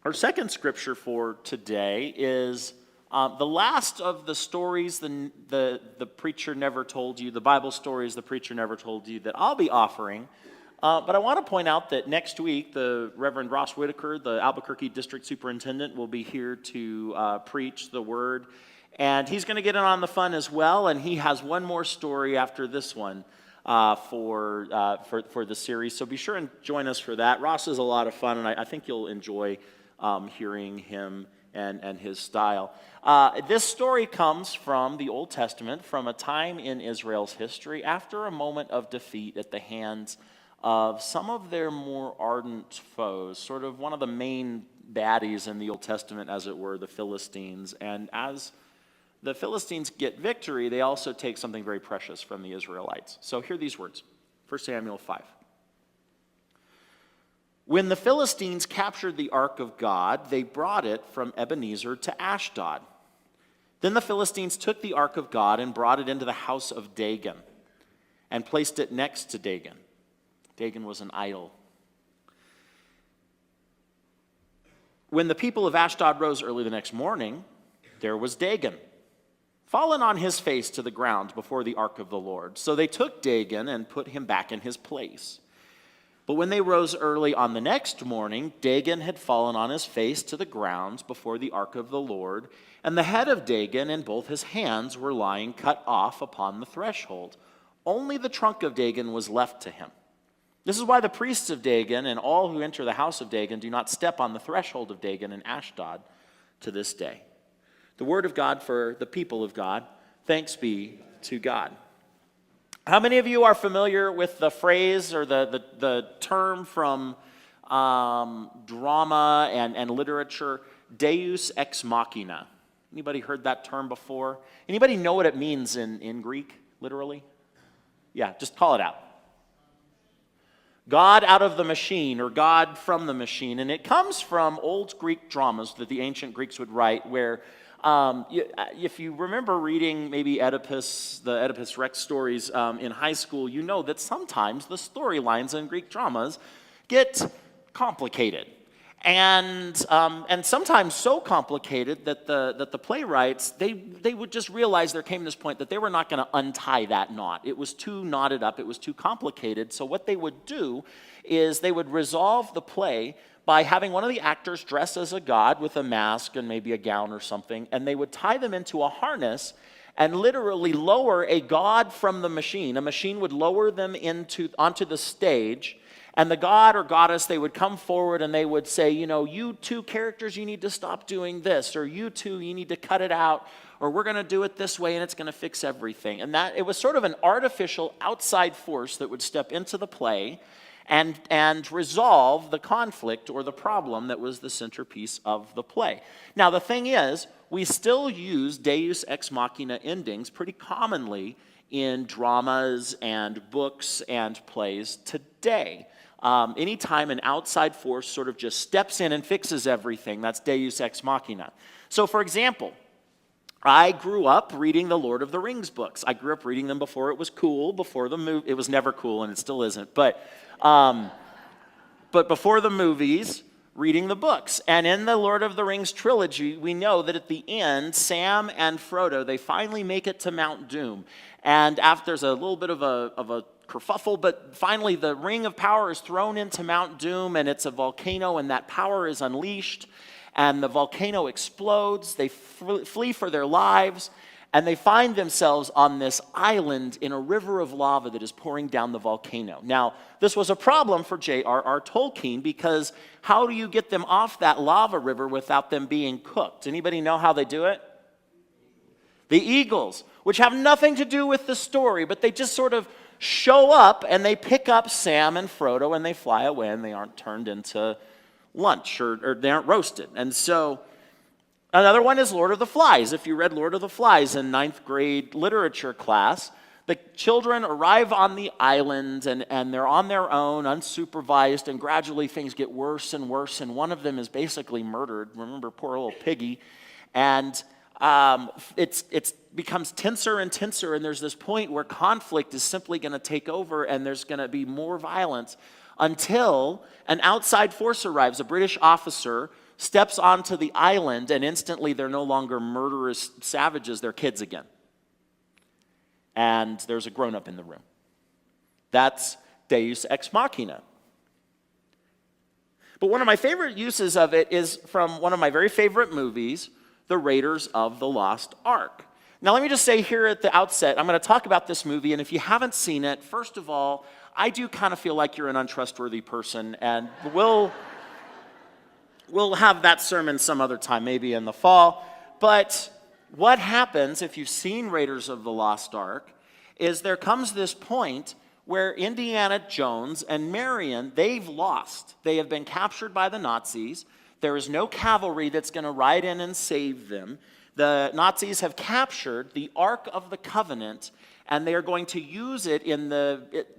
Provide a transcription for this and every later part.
Our second scripture for today is the last of the stories the preacher never told you, the Bible stories the preacher never told you that I'll be offering. But I want to point out that next week, the Reverend Ross Whitaker, the Albuquerque District Superintendent, will be here to preach the word. And he's going to get in on the fun as well, and he has one more story after this one for the series. So be sure and join us for that. Ross is a lot of fun, and I think you'll enjoy hearing him and his style. This story comes from the Old Testament, from a time in Israel's history after a moment of defeat at the hands of some of their more ardent foes, sort of one of the main baddies in the Old Testament, as it were, the Philistines. And as the Philistines get victory, they also take something very precious from the Israelites. So hear these words, 1 Samuel 5. When the Philistines captured the ark of God, they brought it from Ebenezer to Ashdod. Then the Philistines took the ark of God and brought it into the house of Dagon and placed it next to Dagon. Dagon was an idol. When the people of Ashdod rose early the next morning, there was Dagon, fallen on his face to the ground before the ark of the Lord. So they took Dagon and put him back in his place. But when they rose early on the next morning, Dagon had fallen on his face to the ground before the ark of the Lord, and the head of Dagon and both his hands were lying cut off upon the threshold. Only the trunk of Dagon was left to him. This is why the priests of Dagon and all who enter the house of Dagon do not step on the threshold of Dagon in Ashdod to this day. The word of God for the people of God. Thanks be to God. How many of you are familiar with the phrase or the term from drama and literature, Deus ex machina? Anybody heard that term before? Anybody know what it means in Greek, literally? Yeah, just call it out. God out of the machine, or God from the machine. And it comes from old Greek dramas that the ancient Greeks would write, where if you remember reading maybe the Oedipus Rex stories in high school, you know that sometimes the storylines in Greek dramas get complicated. And sometimes so complicated that the playwrights, they would just realize there came this point that they were not going to untie that knot. It was too knotted up, it was too complicated. So what they would do is they would resolve the play by having one of the actors dress as a god with a mask and maybe a gown or something, and they would tie them into a harness and literally lower a god from the machine. A machine would lower them onto the stage, and the god or goddess, they would come forward and they would say, you two characters, you need to stop doing this, or you two, you need to cut it out, or we're going to do it this way and it's going to fix everything. And that it was sort of an artificial outside force that would step into the play and resolve the conflict or the problem that was the centerpiece of the play. Now, the thing is, we still use Deus ex machina endings pretty commonly in dramas and books and plays today. Anytime an outside force sort of just steps in and fixes everything, that's Deus ex machina. So, for example, I grew up reading the Lord of the Rings books. I grew up reading them before it was cool, before the movie. It was never cool, and it still isn't. But before the movies, reading the books. And in the Lord of the Rings trilogy, we know that at the end, Sam and Frodo, they finally make it to Mount Doom. And after there's a little bit of a kerfuffle, but finally the ring of power is thrown into Mount Doom, and it's a volcano, and that power is unleashed. And the volcano explodes, they flee for their lives, and they find themselves on this island in a river of lava that is pouring down the volcano. Now, this was a problem for J.R.R. Tolkien, because how do you get them off that lava river without them being cooked? Anybody know how they do it? The eagles, which have nothing to do with the story, but they just sort of show up, and they pick up Sam and Frodo, and they fly away, and they aren't turned into lunch, or they aren't roasted. And so another one is Lord of the Flies. If you read Lord of the Flies in 9th grade literature class, the children arrive on the island, and they're on their own, unsupervised, and gradually things get worse and worse, and one of them is basically murdered. Remember poor little Piggy. And it becomes tenser and tenser, and there's this point where conflict is simply going to take over, and there's going to be more violence. until an outside force arrives. A British officer steps onto the island, and instantly they're no longer murderous savages, they're kids again. And there's a grown-up in the room. That's Deus Ex Machina. But one of my favorite uses of it is from one of my very favorite movies, The Raiders of the Lost Ark. Now, let me just say here at the outset, I'm going to talk about this movie, and if you haven't seen it, first of all, I do kind of feel like you're an untrustworthy person, and we'll have that sermon some other time, maybe in the fall. But what happens if you've seen Raiders of the Lost Ark is there comes this point where Indiana Jones and Marion, they've lost. They have been captured by the Nazis. There is no cavalry that's going to ride in and save them. The Nazis have captured the Ark of the Covenant, and they are going to use it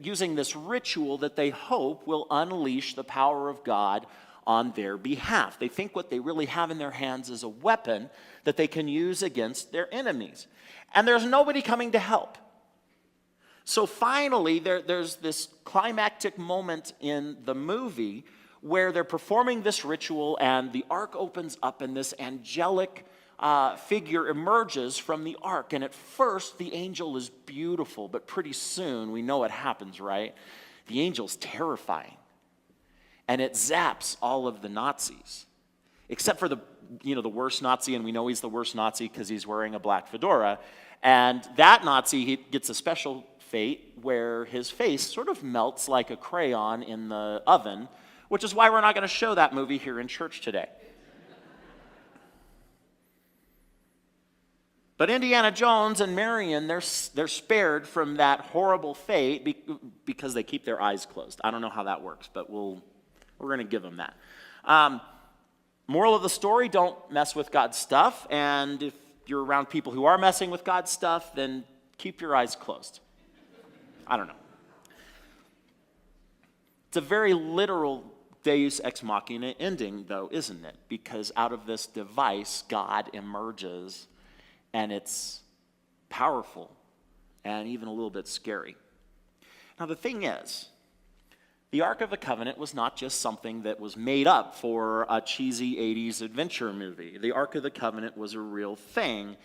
using this ritual that they hope will unleash the power of God on their behalf. They think what they really have in their hands is a weapon that they can use against their enemies. And there's nobody coming to help. So finally, there's this climactic moment in the movie where they're performing this ritual, and the ark opens up, and this angelic figure emerges from the ark. And at first, the angel is beautiful, but pretty soon, we know what happens, right? The angel's terrifying. And it zaps all of the Nazis, except for the worst Nazi, and we know he's the worst Nazi because he's wearing a black fedora. And that Nazi, he gets a special fate where his face sort of melts like a crayon in the oven, which is why we're not going to show that movie here in church today. But Indiana Jones and Marion, they're spared from that horrible fate because they keep their eyes closed. I don't know how that works, but we're going to give them that. Moral of the story, don't mess with God's stuff. And if you're around people who are messing with God's stuff, then keep your eyes closed. I don't know. It's a very literal Deus Ex Machina ending, though, isn't it? Because out of this device, God emerges, and it's powerful and even a little bit scary. Now, the thing is, the Ark of the Covenant was not just something that was made up for a cheesy 80s adventure movie. The Ark of the Covenant was a real thing.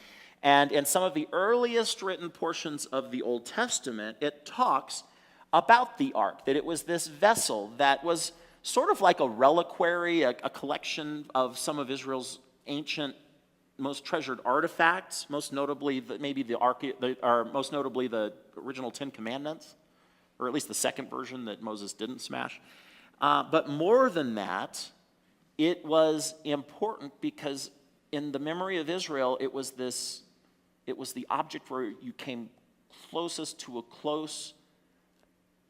And in some of the earliest written portions of the Old Testament, it talks about the ark, that it was this vessel that was sort of like a reliquary, a collection of some of Israel's ancient, most treasured artifacts, most notably the original Ten Commandments, or at least the second version that Moses didn't smash. But more than that, it was important because in the memory of Israel, it was the object where you came closest to a close,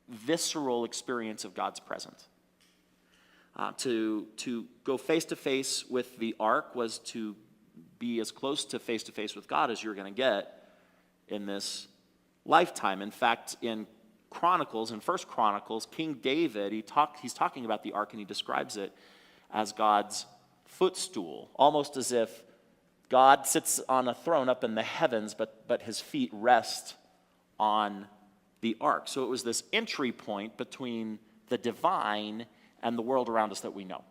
visceral experience of God's presence. To go face to face with the ark was to be as close to face with God as you're going to get in this lifetime. In fact, in Chronicles, in 1 Chronicles, King David, he's talking about the ark, and he describes it as God's footstool, almost as if God sits on a throne up in the heavens, but his feet rest on the ark. So it was this entry point between the divine and the world around us that we know.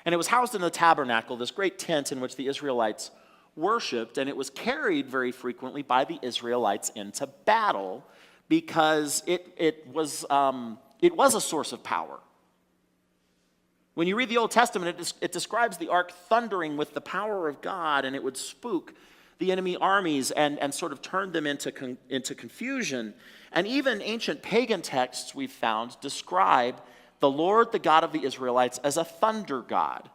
And it was housed in the tabernacle, this great tent in which the Israelites worshipped, and it was carried very frequently by the Israelites into battle because it was a source of power. When you read the Old Testament, it describes the ark thundering with the power of God, and it would spook the enemy armies and sort of turn them into confusion. And even ancient pagan texts we've found describe the Lord, the God of the Israelites, as a thunder god.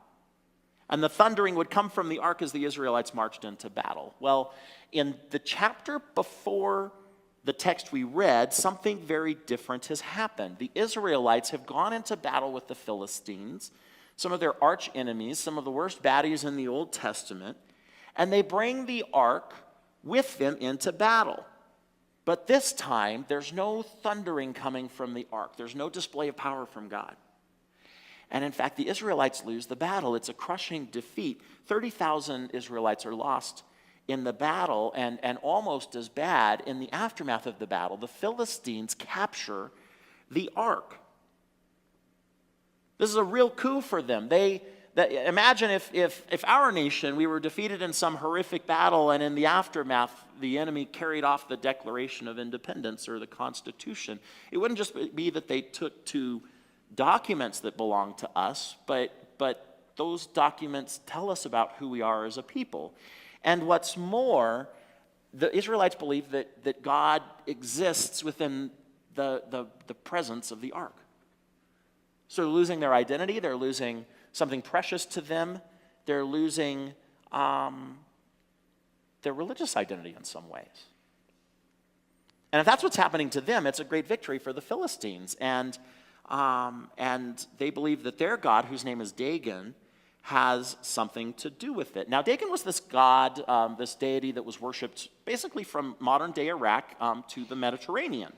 And the thundering would come from the ark as the Israelites marched into battle. Well, in the chapter before the text we read, something very different has happened. The Israelites have gone into battle with the Philistines, some of their arch enemies, some of the worst baddies in the Old Testament, and they bring the ark with them into battle. But this time, there's no thundering coming from the ark. There's no display of power from God. And in fact, the Israelites lose the battle. It's a crushing defeat. 30,000 Israelites are lost in the battle, and almost as bad in the aftermath of the battle. The Philistines capture the ark. This is a real coup for them. Imagine if our nation, we were defeated in some horrific battle, and in the aftermath, the enemy carried off the Declaration of Independence or the Constitution. It wouldn't just be that they took two documents that belong to us, but those documents tell us about who we are as a people. And what's more, the Israelites believe that God exists within the presence of the ark. So they're losing their identity, they're losing something precious to them, they're losing their religious identity in some ways. And if that's what's happening to them, it's a great victory for the Philistines. And they believe that their god, whose name is Dagon, has something to do with it. Now, Dagon was this god, this deity that was worshipped basically from modern-day Iraq to the Mediterranean.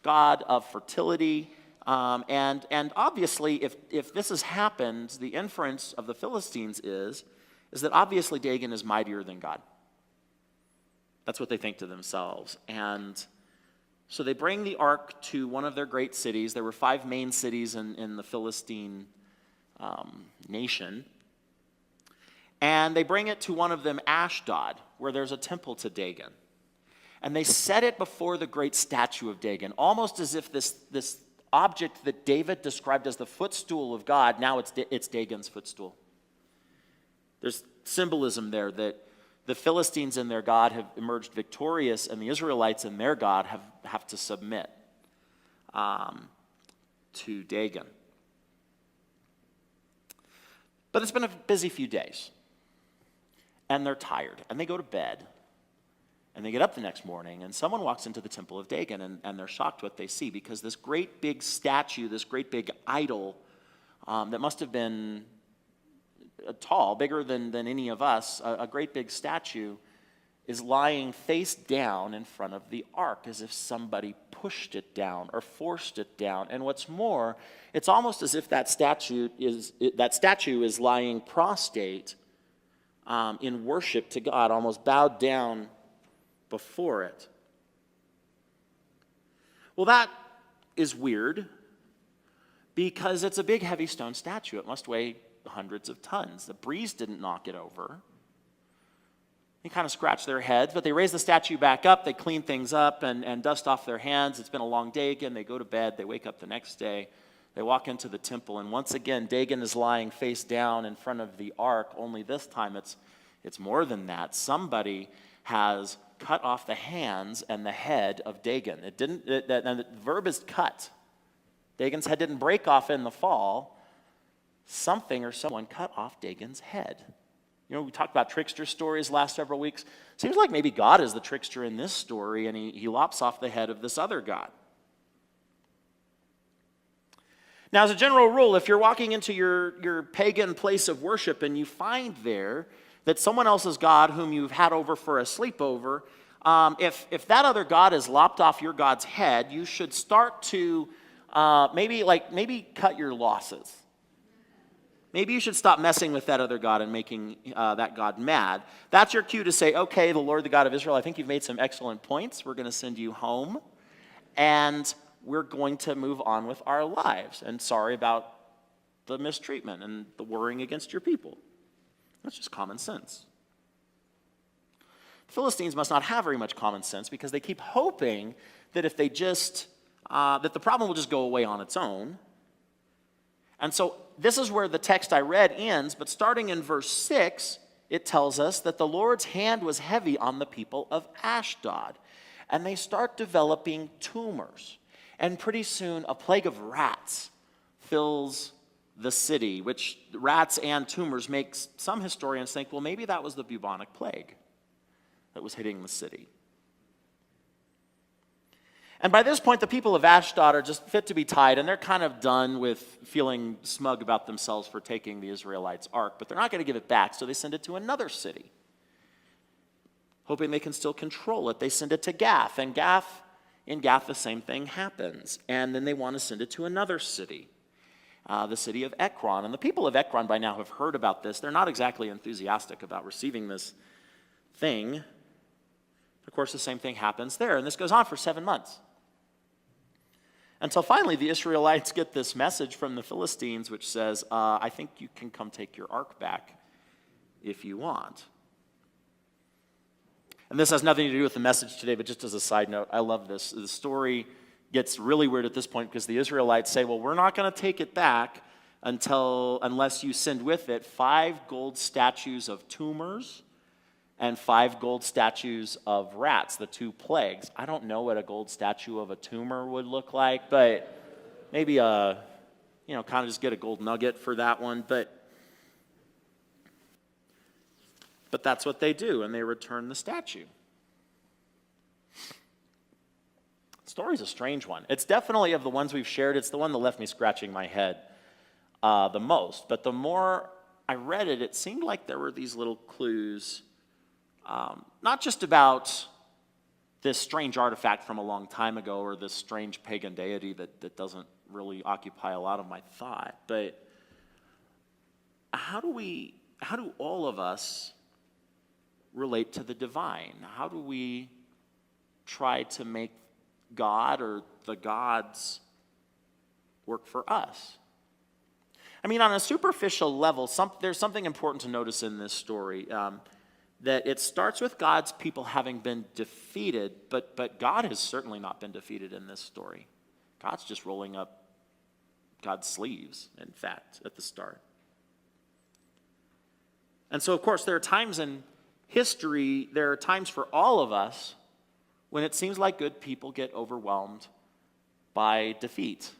God of fertility. And obviously, if this has happened, the inference of the Philistines is that obviously Dagon is mightier than God. That's what they think to themselves. And so they bring the ark to one of their great cities. There were 5 main cities in the Philistine nation. And they bring it to one of them, Ashdod, where there's a temple to Dagon. And they set it before the great statue of Dagon, almost as if this object that David described as the footstool of God, now it's Dagon's footstool. There's symbolism there that the Philistines and their God have emerged victorious, and the Israelites and their God have to submit to Dagon. But it's been a busy few days, and they're tired, and they go to bed. And they get up the next morning, and someone walks into the temple of Dagon, and they're shocked what they see, because this great big statue, this great big idol that must have been tall, bigger than any of us, a great big statue, is lying face down in front of the ark, as if somebody pushed it down or forced it down. And what's more, it's almost as if that statue is lying prostrate in worship to God, almost bowed down before it. Well, that is weird because it's a big, heavy stone statue. It must weigh hundreds of tons. The breeze didn't knock it over. They kind of scratch their heads, but they raise the statue back up. They clean things up and dust off their hands. It's been a long day again. They go to bed. They wake up the next day. They walk into the temple, and once again, Dagon is lying face down in front of the ark, only this time it's more than that. Somebody has cut off the hands and the head of Dagon. And the verb is cut. Dagon's head didn't break off in the fall. Something or someone cut off Dagon's head. You know, we talked about trickster stories last several weeks. Seems like maybe God is the trickster in this story, and he lops off the head of this other god. Now, as a general rule, if you're walking into your pagan place of worship and you find there that someone else's God whom you've had over for a sleepover, if that other God has lopped off your God's head, you should start to maybe cut your losses. Maybe you should stop messing with that other God and making that God mad. That's your cue to say, okay, the Lord, the God of Israel, I think you've made some excellent points. We're going to send you home, and we're going to move on with our lives. And sorry about the mistreatment and the warring against your people. That's just common sense. The Philistines must not have very much common sense because they keep hoping that if they just, that the problem will just go away on its own. And so this is where the text I read ends, but starting in verse 6, it tells us that the Lord's hand was heavy on the people of Ashdod, and they start developing tumors. And pretty soon, a plague of rats fills the city, which rats and tumors makes some historians think, well, maybe that was the bubonic plague that was hitting the city. And by this point, the people of Ashdod are just fit to be tied, and they're kind of done with feeling smug about themselves for taking the Israelites' ark, but they're not going to give it back, so they send it to another city, hoping they can still control it. They send it to Gath, and in Gath, the same thing happens. And then they want to send it to another city, the city of Ekron. And the people of Ekron by now have heard about this. They're not exactly enthusiastic about receiving this thing. Of course, the same thing happens there. And this goes on for 7 months. Until finally the Israelites get this message from the Philistines which says, I think you can come take your ark back if you want. And this has nothing to do with the message today, but just as a side note, I love this. The story gets really weird at this point because the Israelites say, well, we're not going to take it back unless you send with it 5 gold statues of tumors and 5 gold statues of rats, the 2 plagues. I don't know what a gold statue of a tumor would look like, but maybe kind of just get a gold nugget for that one. But that's what they do, and they return the statue. The story's a strange one. It's definitely, of the ones we've shared, it's the one that left me scratching my head the most. But the more I read it, it seemed like there were these little clues, not just about this strange artifact from a long time ago or this strange pagan deity that doesn't really occupy a lot of my thought, but how do all of us relate to the divine? How do we try to make God or the gods work for us? I mean, on a superficial level, there's something important to notice in this story, that it starts with God's people having been defeated, but God has certainly not been defeated in this story. God's just rolling up God's sleeves, in fact, at the start. And so, of course, there are times in history, there are times for all of us when it seems like good people get overwhelmed by defeat.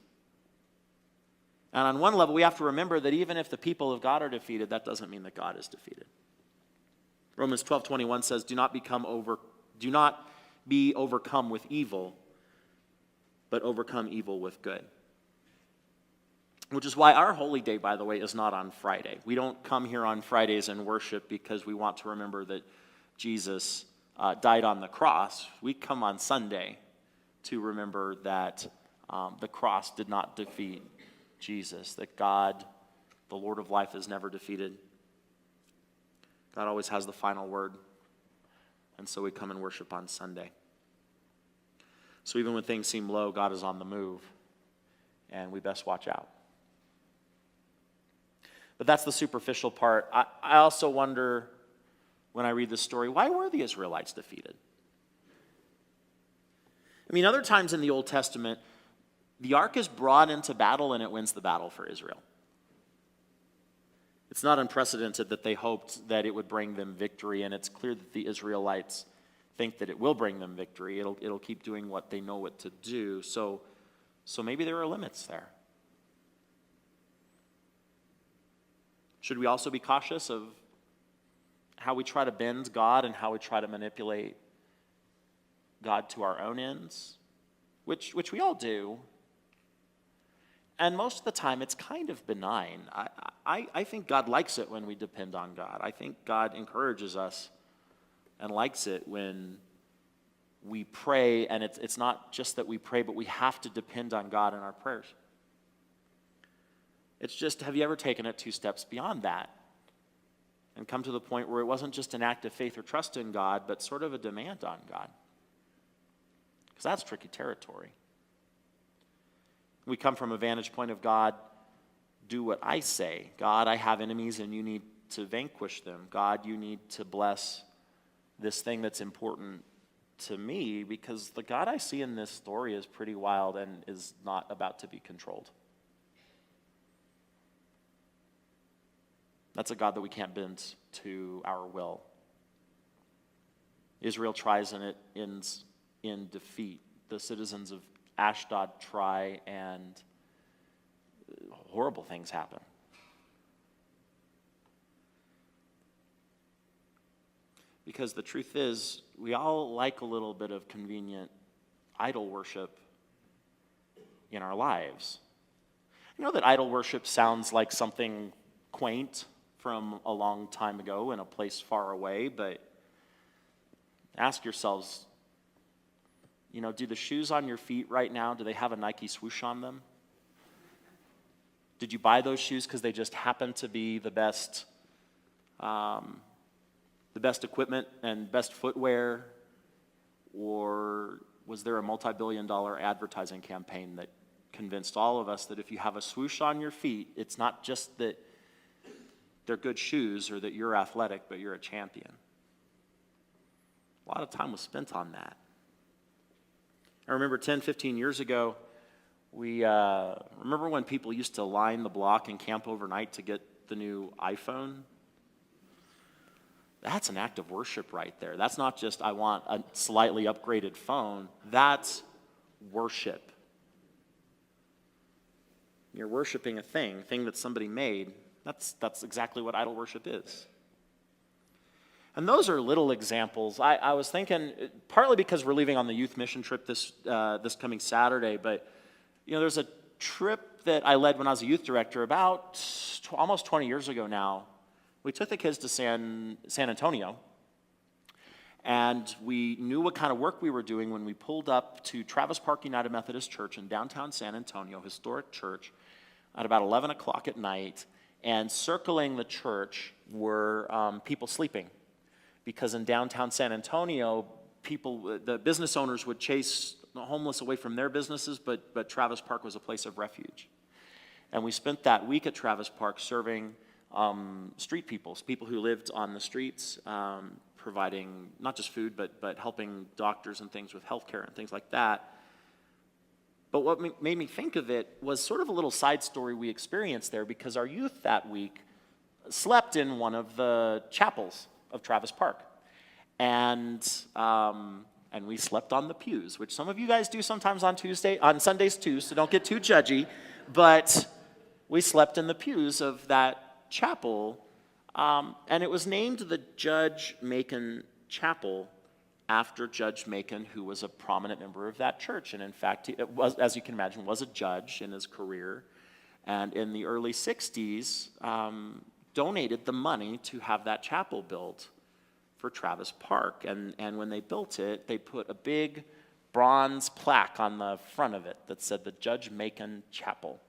And on one level, we have to remember that even if the people of God are defeated, that doesn't mean that God is defeated. Romans 12:21 says, do not be overcome with evil, but overcome evil with good. Which is why our holy day, by the way, is not on Friday. We don't come here on Fridays and worship because we want to remember that Jesus died on the cross. We come on Sunday to remember that the cross did not defeat Jesus, that God, the Lord of life, is never defeated. God always has the final word. And so we come and worship on Sunday. So even when things seem low, God is on the move, and we best watch out. But that's the superficial part. I also wonder, when I read this story, why were the Israelites defeated? I mean, other times in the Old Testament, the ark is brought into battle and it wins the battle for Israel. It's not unprecedented that they hoped that it would bring them victory, and it's clear that the Israelites think that it will bring them victory. It'll keep doing what they know what to do. So maybe there are limits there. Should we also be cautious of how we try to bend God and how we try to manipulate God to our own ends? Which we all do. And most of the time, it's kind of benign. I think God likes it when we depend on God. I think God encourages us and likes it when we pray, and it's not just that we pray, but we have to depend on God in our prayers. It's just, have you ever taken it 2 steps beyond that and come to the point where it wasn't just an act of faith or trust in God, but sort of a demand on God? Because that's tricky territory. We come from a vantage point of God, do what I say. God, I have enemies and you need to vanquish them. God, you need to bless this thing that's important to me, because the God I see in this story is pretty wild and is not about to be controlled. That's a God that we can't bend to our will. Israel tries and it ends in defeat. The citizens of Ashdod try and horrible things happen. Because the truth is, we all like a little bit of convenient idol worship in our lives. You know that idol worship sounds like something quaint from a long time ago in a place far away, but ask yourselves, do the shoes on your feet right now, do they have a Nike swoosh on them? Did you buy those shoes because they just happen to be the best equipment and best footwear? Or was there a multi-billion-dollar advertising campaign that convinced all of us that if you have a swoosh on your feet, it's not just that they're good shoes or that you're athletic, but you're a champion. A lot of time was spent on that. I remember 10, 15 years ago, we remember when people used to line the block and camp overnight to get the new iPhone? That's an act of worship right there. That's not just, I want a slightly upgraded phone. That's worship. You're worshiping a thing that somebody made. That's exactly what idol worship is. And those are little examples. I was thinking, partly because we're leaving on the youth mission trip this coming Saturday, but there's a trip that I led when I was a youth director about almost 20 years ago now. We took the kids to San Antonio, and we knew what kind of work we were doing when we pulled up to Travis Park United Methodist Church in downtown San Antonio, historic church, at about 11 o'clock at night, and circling the church were people sleeping. Because in downtown San Antonio, the business owners would chase the homeless away from their businesses, but Travis Park was a place of refuge. And we spent that week at Travis Park serving street people who lived on the streets, providing not just food, but helping doctors and things with healthcare and things like that. But what made me think of it was sort of a little side story we experienced there, because our youth that week slept in one of the chapels of Travis Park. And we slept on the pews, which some of you guys do sometimes on Sundays too, so don't get too judgy. But we slept in the pews of that chapel, and it was named the Judge Macon Chapel after Judge Macon, who was a prominent member of that church. And in fact, it was, as you can imagine, was a judge in his career. And in the early 60s, donated the money to have that chapel built for Travis Park. And when they built it, they put a big bronze plaque on the front of it that said the Judge Macon Chapel,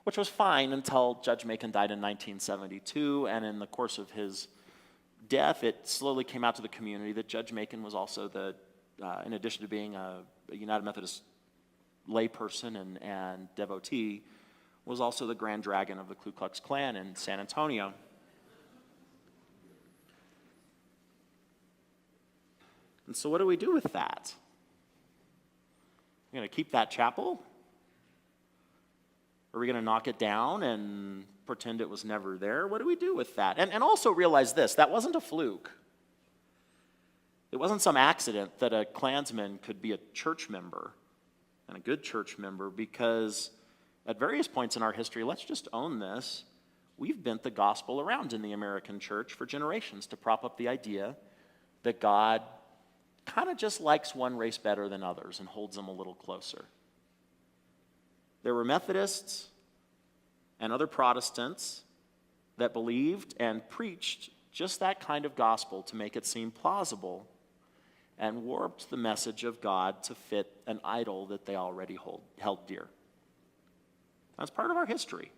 which was fine until Judge Macon died in 1972, and in the course of his death, it slowly came out to the community that Judge Macon was also in addition to being a United Methodist layperson and devotee, was also the Grand Dragon of the Ku Klux Klan in San Antonio. And so what do we do with that? We're going to keep that chapel? Are we going to knock it down and pretend it was never there? What do we do with that? And also realize this, that wasn't a fluke. It wasn't some accident that a Klansman could be a church member, and a good church member, because at various points in our history, let's just own this, we've bent the gospel around in the American church for generations to prop up the idea that God kind of just likes one race better than others and holds them a little closer. There were Methodists and other Protestants that believed and preached just that kind of gospel to make it seem plausible, and warped the message of God to fit an idol that they already held dear. That's part of our history.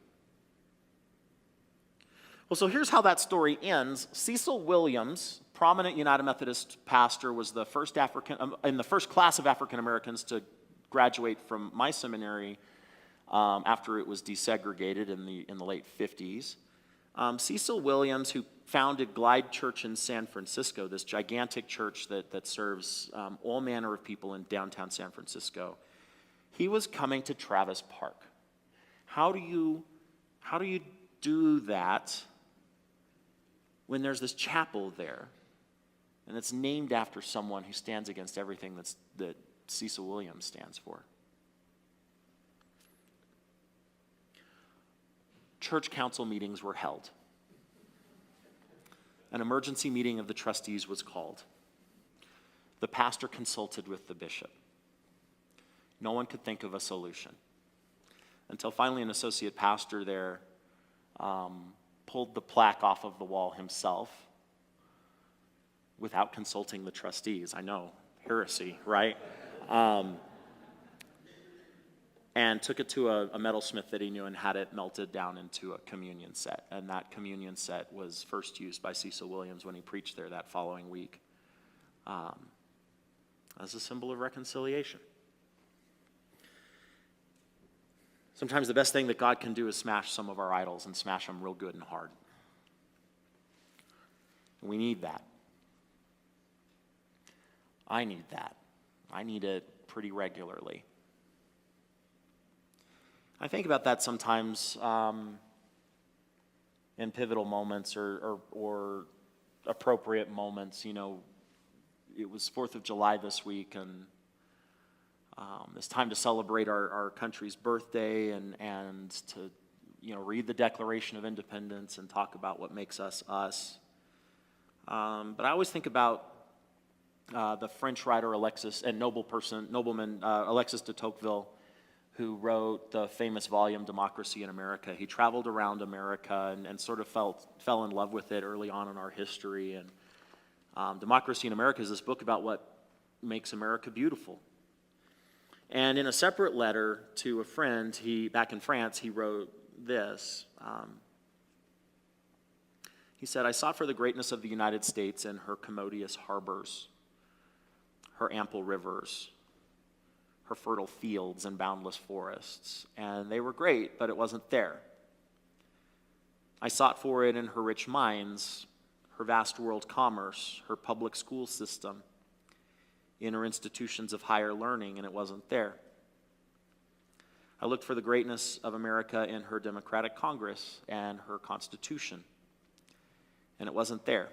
Well, so here's how that story ends. Cecil Williams, prominent United Methodist pastor, was the first in the first class of African Americans to graduate from my seminary after it was desegregated in the late 50s. Cecil Williams, who founded Glide Church in San Francisco, this gigantic church that serves all manner of people in downtown San Francisco, he was coming to Travis Park. How do you do that when there's this chapel there, and it's named after someone who stands against everything that Cecil Williams stands for? Church council meetings were held. An emergency meeting of the trustees was called. The pastor consulted with the bishop. No one could think of a solution, until finally an associate pastor there pulled the plaque off of the wall himself without consulting the trustees. I know, heresy, right? And took it to a metalsmith that he knew and had it melted down into a communion set. And that communion set was first used by Cecil Williams when he preached there that following week as a symbol of reconciliation. Sometimes the best thing that God can do is smash some of our idols and smash them real good and hard. We need that. I need that. I need it pretty regularly. I think about that sometimes in pivotal moments or appropriate moments. You know, it was 4th of July this week, and it's time to celebrate our country's birthday and to, read the Declaration of Independence and talk about what makes us us. But I always think about the French writer nobleman Alexis de Tocqueville, who wrote the famous volume Democracy in America. He traveled around America and sort of fell in love with it early on in our history. And Democracy in America is this book about what makes America beautiful. And in a separate letter to a friend, back in France, he wrote this. He said, "I sought for the greatness of the United States in her commodious harbors, her ample rivers, her fertile fields and boundless forests. And they were great, but it wasn't there. I sought for it in her rich mines, her vast world commerce, her public school system, in her institutions of higher learning, and it wasn't there. I looked for the greatness of America in her democratic Congress and her Constitution, and it wasn't there.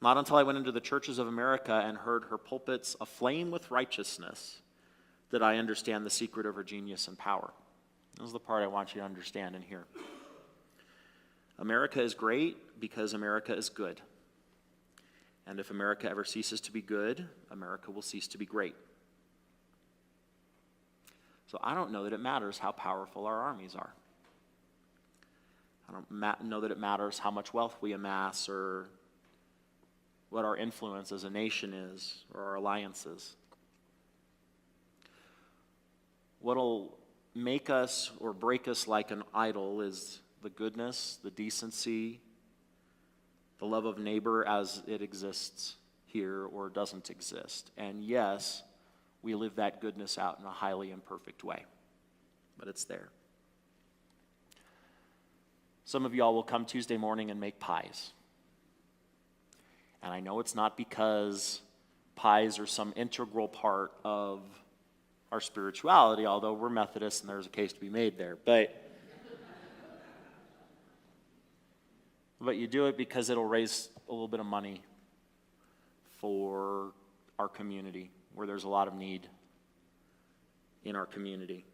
Not until I went into the churches of America and heard her pulpits aflame with righteousness did I understand the secret of her genius and power." This is the part I want you to understand and hear. America is great because America is good. And if America ever ceases to be good, America will cease to be great. So I don't know that it matters how powerful our armies are. I don't know that it matters how much wealth we amass or what our influence as a nation is or our alliances. What'll make us or break us like an idol is the goodness, the decency, the love of neighbor as it exists here or doesn't exist. And yes, we live that goodness out in a highly imperfect way, but it's there. Some of y'all will come Tuesday morning and make pies. And I know it's not because pies are some integral part of our spirituality, although we're Methodists and there's a case to be made there. But you do it because it'll raise a little bit of money for our community, where there's a lot of need in our community.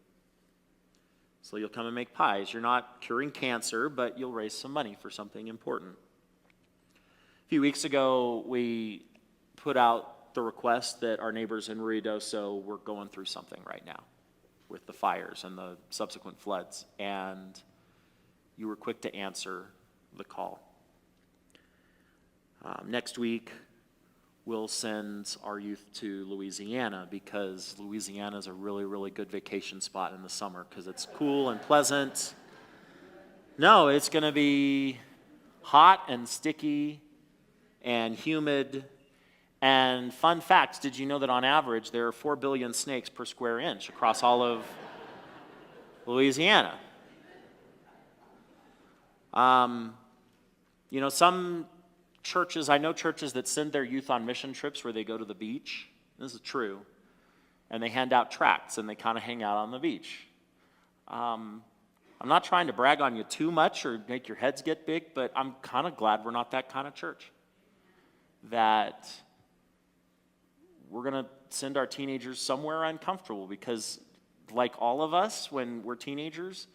So you'll come and make pies. You're not curing cancer, but you'll raise some money for something important. A few weeks ago, we put out the request that our neighbors in Ruidoso were going through something right now with the fires and the subsequent floods, and you were quick to answer the call. Next week, we'll send our youth to Louisiana because Louisiana is a really, really good vacation spot in the summer because it's cool and pleasant. No, it's going to be hot and sticky and humid. And fun facts, did you know that on average there are 4 billion snakes per square inch across all of Louisiana? Some churches, I know churches that send their youth on mission trips where they go to the beach. This is true. And they hand out tracts and they kind of hang out on the beach. I'm not trying to brag on you too much or make your heads get big, but I'm kind of glad we're not that kind of church. That we're going to send our teenagers somewhere uncomfortable because, like all of us, when we're teenagers,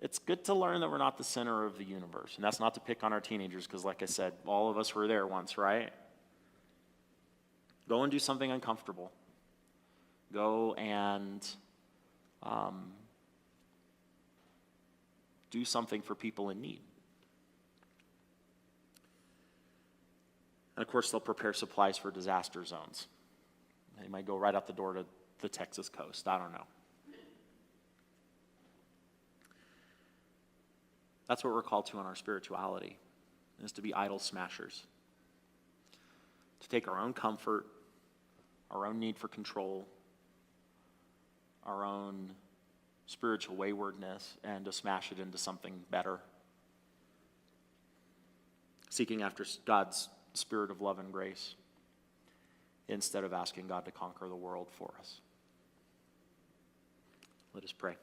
it's good to learn that we're not the center of the universe. And that's not to pick on our teenagers because, like I said, all of us were there once, right? Go and do something uncomfortable. Go and do something for people in need. And of course, they'll prepare supplies for disaster zones. They might go right out the door to the Texas coast. I don't know. That's what we're called to in our spirituality, is to be idol smashers. To take our own comfort, our own need for control, our own spiritual waywardness and to smash it into something better. Seeking after God's spirit of love and grace instead of asking God to conquer the world for us. Let us pray.